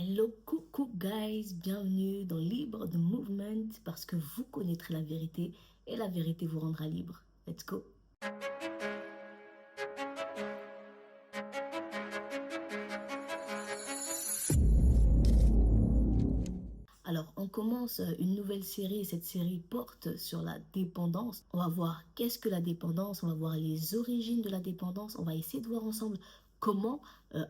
Hello, coucou guys, bienvenue dans Libre de Movement parce que vous connaîtrez la vérité et la vérité vous rendra libre. Let's go! Alors, on commence une nouvelle série. Cette série porte sur la dépendance. On va voir qu'est-ce que la dépendance, on va voir les origines de la dépendance. On va essayer de voir ensemble comment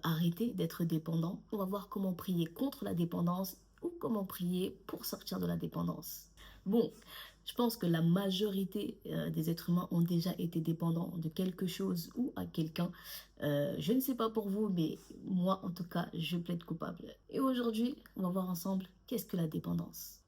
arrêter d'être dépendant. On va voir comment prier contre la dépendance ou comment prier pour sortir de la dépendance. Bon, je pense que la majorité des êtres humains ont déjà été dépendants de quelque chose ou à quelqu'un. Je ne sais pas pour vous, mais moi, en tout cas, je plaide coupable. Et aujourd'hui, on va voir ensemble qu'est-ce que la dépendance.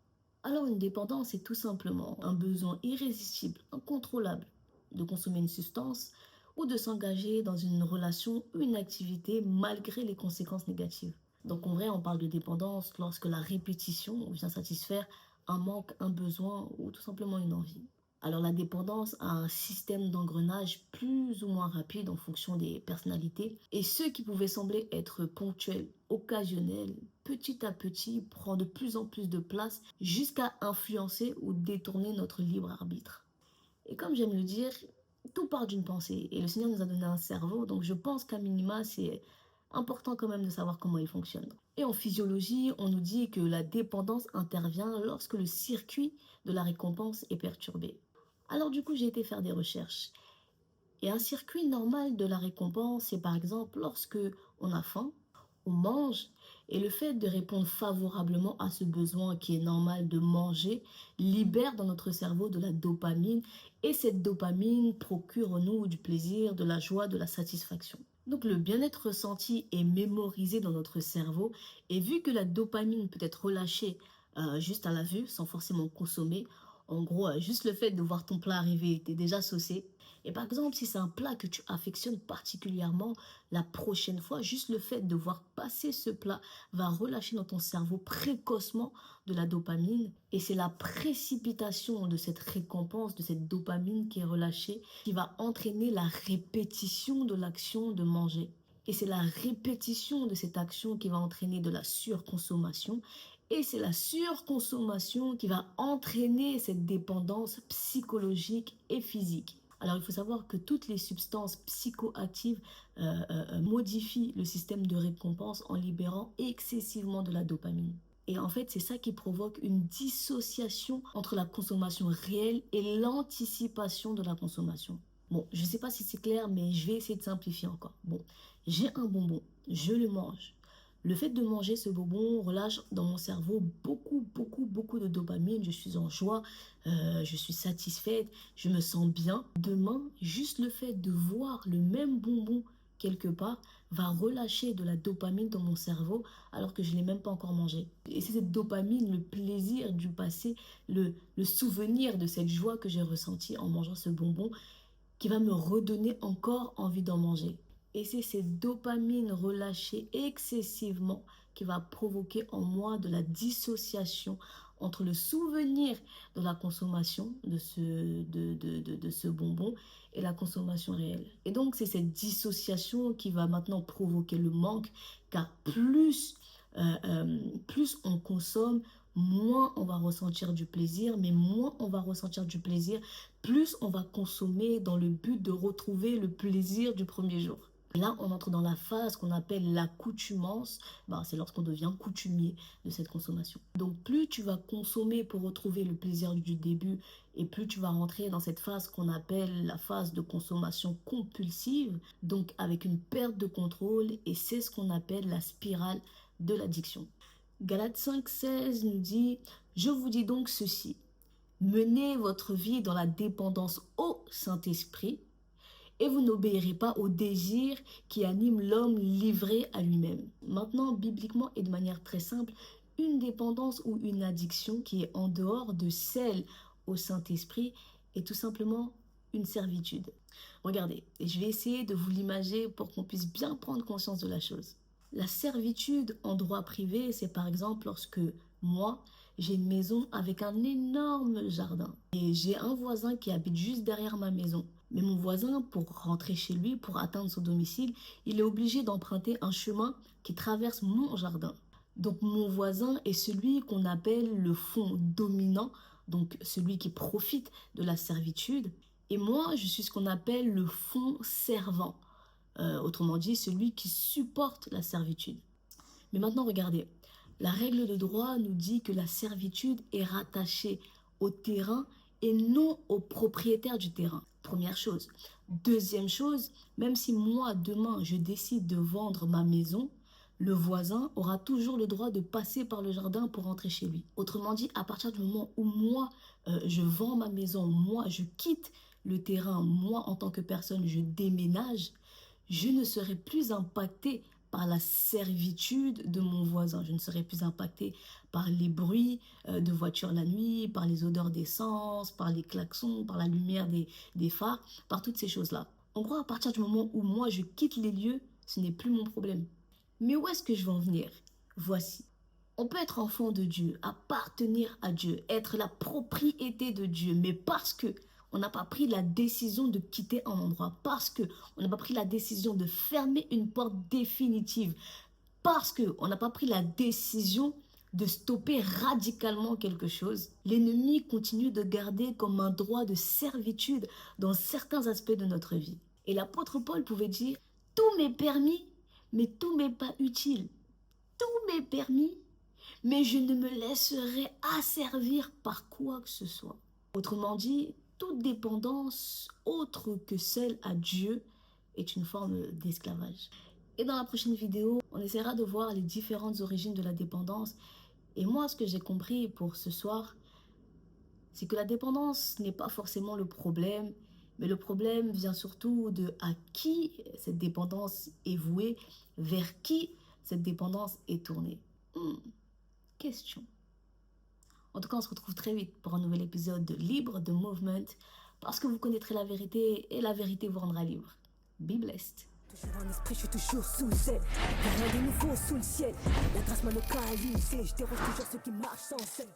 Alors, une dépendance, c'est tout simplement un besoin irrésistible, incontrôlable de consommer une substance ou de s'engager dans une relation ou une activité malgré les conséquences négatives. Donc, en vrai, on parle de dépendance lorsque la répétition vient satisfaire un manque, un besoin ou tout simplement une envie. Alors la dépendance a un système d'engrenage plus ou moins rapide en fonction des personnalités et ce qui pouvait sembler être ponctuel, occasionnel, petit à petit prend de plus en plus de place jusqu'à influencer ou détourner notre libre arbitre. Et comme j'aime le dire, tout part d'une pensée et le Seigneur nous a donné un cerveau, donc je pense qu'à minima c'est important quand même de savoir comment il fonctionne. Et en physiologie, on nous dit que la dépendance intervient lorsque le circuit de la récompense est perturbé. Alors du coup, j'ai été faire des recherches. Et un circuit normal de la récompense, c'est par exemple lorsque on a faim, on mange, et le fait de répondre favorablement à ce besoin qui est normal de manger libère dans notre cerveau de la dopamine, et cette dopamine procure en nous du plaisir, de la joie, de la satisfaction. Donc le bien-être ressenti est mémorisé dans notre cerveau, et vu que la dopamine peut être relâchée juste à la vue, sans forcément consommer, en gros, juste le fait de voir ton plat arriver, t'es déjà saucé. Et par exemple, si c'est un plat que tu affectionnes particulièrement, la prochaine fois, juste le fait de voir passer ce plat va relâcher dans ton cerveau précocement de la dopamine. Et c'est la précipitation de cette récompense, de cette dopamine qui est relâchée, qui va entraîner la répétition de l'action de manger. Et c'est la répétition de cette action qui va entraîner de la surconsommation. Et c'est la surconsommation qui va entraîner cette dépendance psychologique et physique. Alors, il faut savoir que toutes les substances psychoactives modifient le système de récompense en libérant excessivement de la dopamine. Et en fait, c'est ça qui provoque une dissociation entre la consommation réelle et l'anticipation de la consommation. Bon, je ne sais pas si c'est clair, mais je vais essayer de simplifier encore. Bon, j'ai un bonbon, je le mange. Le fait de manger ce bonbon relâche dans mon cerveau beaucoup de dopamine. Je suis en joie, je suis satisfaite, je me sens bien. Demain, juste le fait de voir le même bonbon quelque part va relâcher de la dopamine dans mon cerveau alors que je ne l'ai même pas encore mangé. Et c'est cette dopamine, le plaisir du passé, le souvenir de cette joie que j'ai ressentie en mangeant ce bonbon qui va me redonner encore envie d'en manger. Et c'est cette dopamine relâchée excessivement qui va provoquer en moi de la dissociation entre le souvenir de la consommation de ce bonbon et la consommation réelle. Et donc, c'est cette dissociation qui va maintenant provoquer le manque, car plus on consomme, moins on va ressentir du plaisir, mais moins on va ressentir du plaisir, plus on va consommer dans le but de retrouver le plaisir du premier jour. Là, on entre dans la phase qu'on appelle l'accoutumance. C'est lorsqu'on devient coutumier de cette consommation. Donc, plus tu vas consommer pour retrouver le plaisir du début et plus tu vas rentrer dans cette phase qu'on appelle la phase de consommation compulsive, donc avec une perte de contrôle, et c'est ce qu'on appelle la spirale de l'addiction. Galates 5,16 nous dit « Je vous dis donc ceci, menez votre vie dans la dépendance au Saint-Esprit, et vous n'obéirez pas aux désirs qui animent l'homme livré à lui-même. » Maintenant, bibliquement et de manière très simple, une dépendance ou une addiction qui est en dehors de celle au Saint-Esprit est tout simplement une servitude. Regardez, et je vais essayer de vous l'imager pour qu'on puisse bien prendre conscience de la chose. La servitude en droit privé, c'est par exemple lorsque moi, j'ai une maison avec un énorme jardin et j'ai un voisin qui habite juste derrière ma maison. Mais mon voisin, pour rentrer chez lui, pour atteindre son domicile, il est obligé d'emprunter un chemin qui traverse mon jardin. Donc mon voisin est celui qu'on appelle le fond dominant, donc celui qui profite de la servitude. Et moi, je suis ce qu'on appelle le fond servant, autrement dit celui qui supporte la servitude. Mais maintenant, regardez, la règle de droit nous dit que la servitude est rattachée au terrain et non au propriétaire du terrain. Première chose. Deuxième chose, même si moi, demain, je décide de vendre ma maison, le voisin aura toujours le droit de passer par le jardin pour rentrer chez lui. Autrement dit, à partir du moment où moi, je vends ma maison, moi, je quitte le terrain, moi, en tant que personne, je déménage, je ne serai plus impacté par la servitude de mon voisin. Je ne serai plus impacté par les bruits de voitures la nuit, par les odeurs d'essence, par les klaxons, par la lumière des phares, par toutes ces choses-là. En gros, à partir du moment où moi, je quitte les lieux, ce n'est plus mon problème. Mais où est-ce que je veux en venir? Voici. On peut être enfant de Dieu, appartenir à Dieu, être la propriété de Dieu, mais parce que on n'a pas pris la décision de quitter un endroit, parce que on n'a pas pris la décision de fermer une porte définitive, parce que on n'a pas pris la décision de stopper radicalement quelque chose, l'ennemi continue de garder comme un droit de servitude dans certains aspects de notre vie. Et l'apôtre Paul pouvait dire, tout m'est permis, mais tout m'est pas utile. Tout m'est permis, mais je ne me laisserai asservir par quoi que ce soit. Autrement dit, toute dépendance autre que celle à Dieu est une forme d'esclavage. Et dans la prochaine vidéo, on essaiera de voir les différentes origines de la dépendance. Et moi, ce que j'ai compris pour ce soir, c'est que la dépendance n'est pas forcément le problème, mais le problème vient surtout de à qui cette dépendance est vouée, vers qui cette dépendance est tournée. Question. En tout cas, on se retrouve très vite pour un nouvel épisode de Libre de Movement, parce que vous connaîtrez la vérité et la vérité vous rendra libre. Be blessed. Toujours en esprit, je suis toujours sous le zèle. Rien de nouveau sous le ciel. La grâce m'a localisé. Je dérange toujours ceux qui marchent sans sel.